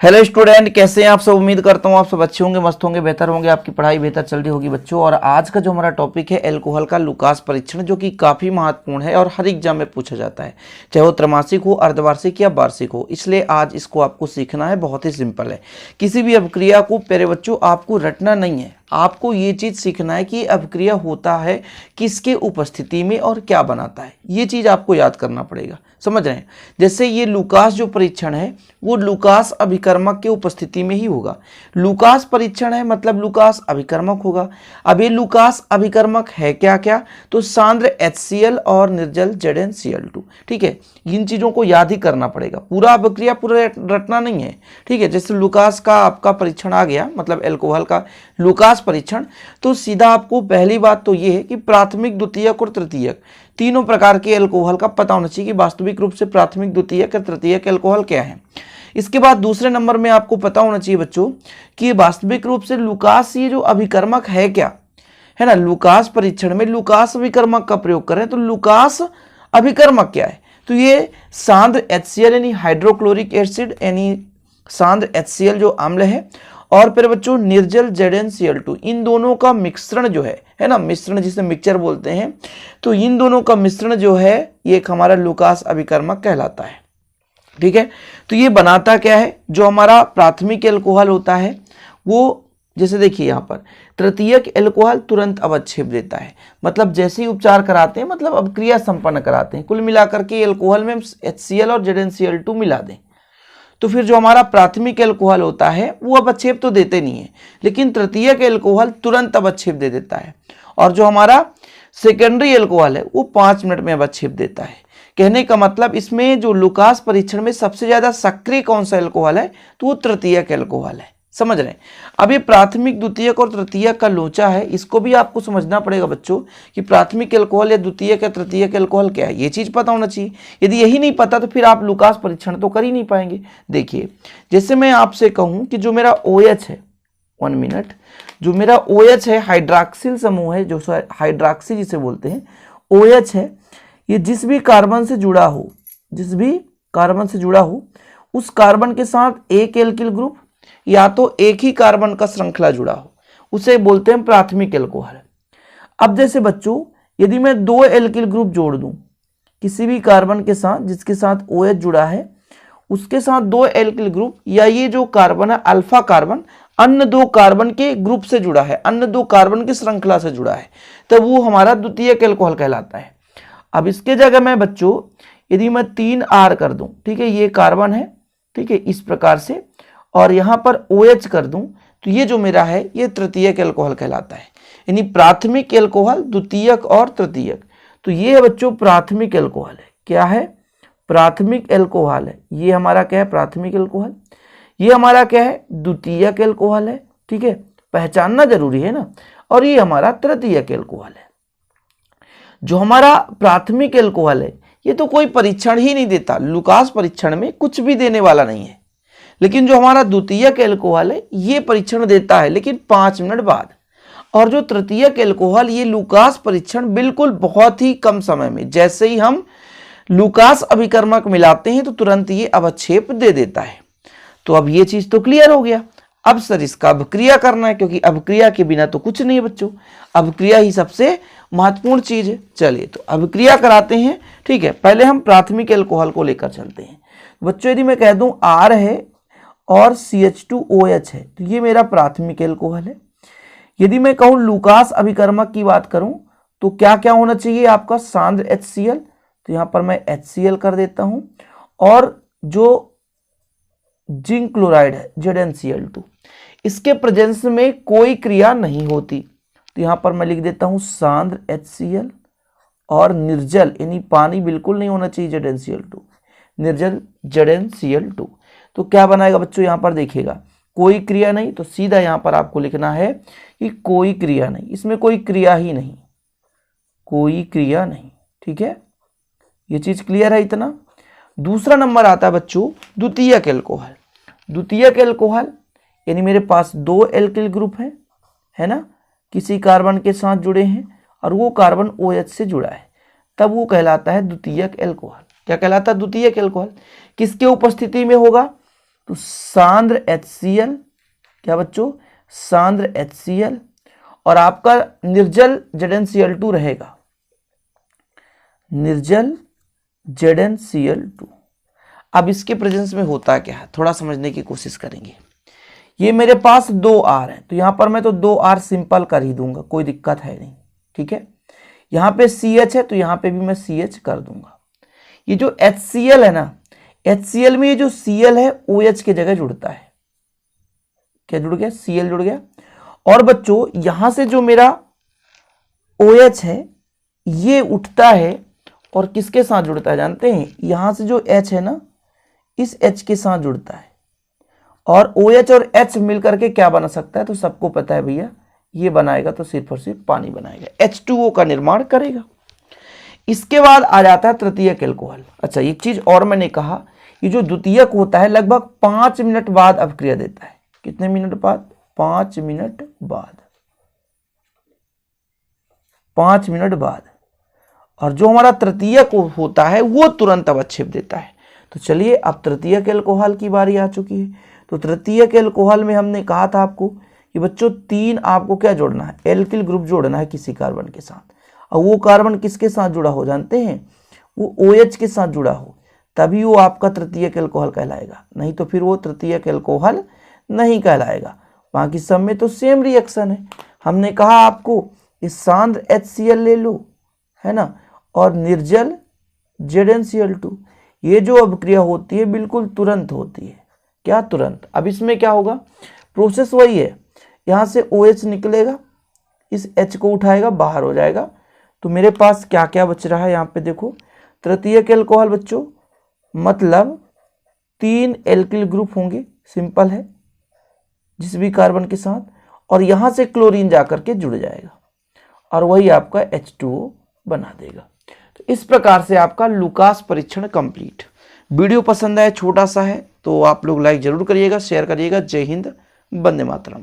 Hello student, कैसे हैं आप सब। उम्मीद करता हूँ आप सब अच्छे होंगे, मस्त होंगे, बेहतर होंगे, आपकी पढ़ाई बेहतर चल रही होगी बच्चों। और आज का जो हमारा टॉपिक है अल्कोहल का लुकास परीक्षण, जो कि काफ़ी महत्वपूर्ण है और हर एग्जाम में पूछा जाता है, चाहे वो त्रैमासिक हो, अर्धवार्षिक या वार्षिक हो। इसलिए आज इसको आपको सीखना है। बहुत ही सिंपल है। किसी भी अपक्रिया को प्यारे बच्चों आपको रटना नहीं है, आपको ये चीज़ सीखना है कि अपक्रिया होता है किसके उपस्थिति में और क्या बनाता है। ये चीज़ आपको याद करना पड़ेगा, समझ रहे हैं। जैसे ये लुकास जो परीक्षण है वो लुकास अभिकर्मक के उपस्थिति में ही होगा। लुकास परीक्षण है मतलब लुकास अभिकर्मक होगा। अब ये लुकास अभिकर्मक है क्या क्या, तो सांद्र HCl और निर्जल ZnCl2। ठीक है, इन चीज़ों को याद ही करना पड़ेगा, पूरा अपक्रिया पूरा रटना नहीं है। ठीक है, जैसे लुकास का आपका परीक्षण आ गया, मतलब अल्कोहल का लुकास परीक्षण, तो सीधा आपको पहली बात तो ये है कि प्राथमिक, द्वितीयक और तृतीयक तीनों प्रकार के अल्कोहल का पता होना चाहिए कि वास्तविक रूप से प्राथमिक, द्वितीयक या तृतीयक अल्कोहल क्या है। इसके बाद दूसरे नंबर में आपको पता होना चाहिए बच्चों कि वास्तविक रूप से लुकास ये जो अभिकर्मक है क्या है ना। लुकास परीक्षण में लुकास अभिकर्मक का प्रयोग करें तो लुकास अभिकर्मक क्या है, तो ये सांद्र HCl यानी हाइड्रोक्लोरिक एसिड यानी सांद्र HCl जो अम्ल है, और फिर बच्चों निर्जल ZnCl2, इन दोनों का मिश्रण जो है ना, मिश्रण जिसे मिक्सचर बोलते हैं, तो इन दोनों का मिश्रण जो है ये एक हमारा लुकास अभिकर्मक कहलाता है। ठीक है, तो ये बनाता क्या है, जो हमारा प्राथमिक अल्कोहल होता है वो, जैसे देखिए यहाँ पर तृतीयक अल्कोहल तुरंत अवक्षेप देता है, मतलब जैसे ही उपचार कराते हैं, मतलब अपक्रिया संपन्न कराते हैं, कुल मिलाकर के अल्कोहल में HCl और ZnCl2 मिला दें, तो फिर जो हमारा प्राथमिक अल्कोहल होता है वो अवक्षेप तो देते नहीं है, लेकिन तृतीयक अल्कोहल तुरंत अवक्षेप दे देता है, और जो हमारा सेकेंडरी अल्कोहल है वो 5 मिनट में अवक्षेप देता है। कहने का मतलब इसमें जो लुकास परीक्षण में सबसे ज्यादा सक्रिय कौन सा अल्कोहल है, तो वो तृतीयक अल्कोहल है, समझ रहे हैं। अब ये प्राथमिक, द्वितीयक और तृतीयक का लोचा है, इसको भी आपको समझना पड़ेगा बच्चों कि प्राथमिक अल्कोहल या द्वितीयक या तृतीयक अल्कोहल क्या है, ये चीज पता होना चाहिए। यदि यही नहीं पता तो फिर आप लुकास परीक्षण तो कर ही नहीं पाएंगे। देखिए, जैसे मैं आपसे कहूं कि जो मेरा OH है, 1 मिनट, जो मेरा OH है हाइड्रॉक्सिल समूह है, जो हाइड्रॉक्सी जिसे बोलते हैं OH है, ये जिस भी कार्बन से जुड़ा हो, जिस भी कार्बन से जुड़ा हो, उस कार्बन के साथ एक एल्किल ग्रुप या तो एक ही कार्बन का श्रृंखला जुड़ा हो, उसे बोलते हैं प्राथमिक अल्कोहल। अब जैसे बच्चों यदि मैं 2 एल्किल ग्रुप जोड़ दूं किसी भी कार्बन के साथ जिसके साथ OH जुड़ा है, उसके साथ 2 एल्किल ग्रुप, या ये जो कार्बन है अल्फा कार्बन अन्य 2 कार्बन के ग्रुप से जुड़ा है, अन्य 2 कार्बन की श्रृंखला से जुड़ा है, तब वो हमारा द्वितीयक अल्कोहल कहलाता है। अब इसके जगह मैं बच्चों यदि मैं 3R कर दूं, ठीक है, ये कार्बन है, ठीक है, इस प्रकार से, और यहां पर OH कर दूं, तो ये जो मेरा है ये तृतीयक अल्कोहल कहलाता है। यानी प्राथमिक अल्कोहल, द्वितीयक और तृतीयक, तो ये है बच्चों प्राथमिक अल्कोहल है। क्या है, प्राथमिक अल्कोहल है। ये हमारा क्या है, प्राथमिक अल्कोहल। ये हमारा क्या है, द्वितीयक अल्कोहल है। ठीक है, पहचानना जरूरी है ना। और ये हमारा तृतीयक अल्कोहल है। जो हमारा प्राथमिक अल्कोहल है ये तो कोई परीक्षण ही नहीं देता, लुकास परीक्षण में कुछ भी देने वाला नहीं है, लेकिन जो हमारा द्वितीयक अल्कोहल है ये परीक्षण देता है, लेकिन 5 मिनट बाद। और जो तृतीयक अल्कोहल ये लुकास परीक्षण बिल्कुल बहुत ही कम समय में, जैसे ही हम लुकास अभिकर्मक मिलाते हैं तो तुरंत ये अवक्षेप दे देता है। तो अब ये चीज तो क्लियर हो गया। अब सर इसका अभिक्रिया करना है, क्योंकि अभिक्रिया के बिना तो कुछ नहीं है बच्चों, अभिक्रिया ही सबसे महत्वपूर्ण चीज है। चलिए तो अभिक्रिया कराते हैं। ठीक है, पहले हम प्राथमिक अल्कोहल को लेकर चलते हैं बच्चों। यदि मैं कह दूं R है और CH2OH है, तो ये मेरा प्राथमिक अल्कोहल है। यदि मैं कहूं लुकास अभिकर्मक की बात करूं तो क्या क्या होना चाहिए आपका, सांद्र HCl, तो यहां पर मैं HCl कर देता हूं, और जो जिंक क्लोराइड है ZnCl2, इसके प्रेजेंस में कोई क्रिया नहीं होती, तो यहां पर मैं लिख देता हूं सांद्र HCl और निर्जल यानी पानी बिल्कुल नहीं होना चाहिए ZnCl2, निर्जल ZnCl2। तो क्या बनाएगा बच्चों, यहां पर देखिएगा कोई क्रिया नहीं, तो सीधा यहां पर आपको लिखना है कि कोई क्रिया नहीं, इसमें कोई क्रिया ही नहीं, कोई क्रिया नहीं। ठीक है, ये चीज क्लियर है इतना। दूसरा नंबर आता है बच्चों द्वितीयक अल्कोहल। द्वितीयक अल्कोहल यानी मेरे पास 2 एल्किल ग्रुप है ना, किसी कार्बन के साथ जुड़े हैं और वो कार्बन OH से जुड़ा है, तब वो कहलाता है द्वितीयक अल्कोहल। क्या कहलाता है, द्वितीयक अल्कोहल। किसके उपस्थिति में होगा, तो सांद्र HCl, क्या बच्चों, सांद्र HCl, और आपका निर्जल ZnCl2 रहेगा, निर्जल ZnCl2। अब इसके प्रेजेंस में होता क्या है, थोड़ा समझने की कोशिश करेंगे। ये मेरे पास 2R है, तो यहां पर मैं तो 2R सिंपल कर ही दूंगा, कोई दिक्कत है नहीं, ठीक है। यहां पे CH है तो यहां पे भी मैं CH कर दूंगा। ये जो HCl है ना, HCl में ये जो Cl है OH की जगह जुड़ता है, क्या जुड़ गया, Cl जुड़ गया। और बच्चों यहां से जो मेरा OH है ये उठता है और किसके साथ जुड़ता है जानते हैं, यहां से जो H है ना इस H के साथ जुड़ता है, और OH और H मिलकर के क्या बना सकता है, तो सबको पता है भैया, ये बनाएगा तो सिर्फ और सिर्फ पानी बनाएगा, H2O का निर्माण करेगा। इसके बाद आ जाता है तृतीयक एल्कोहल। अच्छा एक चीज और मैंने कहा, ये जो द्वितीयक होता है लगभग 5 मिनट बाद अभिक्रिया देता है। कितने मिनट बाद, 5 मिनट बाद, 5 मिनट बाद। और जो हमारा तृतीयक होता है वो तुरंत अवक्षेप देता है। तो चलिए अब तृतीयक एल्कोहल की बारी आ चुकी है। तो तृतीयक एल्कोहल में हमने कहा था आपको कि बच्चों 3 आपको क्या जोड़ना है, एल्किल ग्रुप जोड़ना है किसी कार्बन के साथ, और वो कार्बन किसके साथ जुड़ा हो जानते हैं, वो OH के साथ जुड़ा हो, तभी वो आपका तृतीयक एल्कोहल कहलाएगा, नहीं तो फिर वो तृतीयक एल्कोहल नहीं कहलाएगा। बाकी सब में तो सेम रिएक्शन है। हमने कहा आपको इस सांद्र HCl ले लो, है ना, और निर्जल ZnCl2, ये जो अभिक्रिया होती है बिल्कुल तुरंत होती है, क्या तुरंत। अब इसमें क्या होगा, प्रोसेस वही है, यहाँ से OH निकलेगा, इस H को उठाएगा, बाहर हो जाएगा। तो मेरे पास क्या क्या बच रहा है यहाँ पे देखो, तृतीयक एल्कोहल बच्चों मतलब 3 एल्किल ग्रुप होंगे, सिंपल है, जिस भी कार्बन के साथ, और यहाँ से क्लोरीन जाकर के जुड़ जाएगा और वही आपका H2O बना देगा। तो इस प्रकार से आपका लुकास परीक्षण कंप्लीट। वीडियो पसंद आए, छोटा सा है तो आप लोग लाइक जरूर करिएगा, शेयर करिएगा। जय हिंद, वंदे मातरम।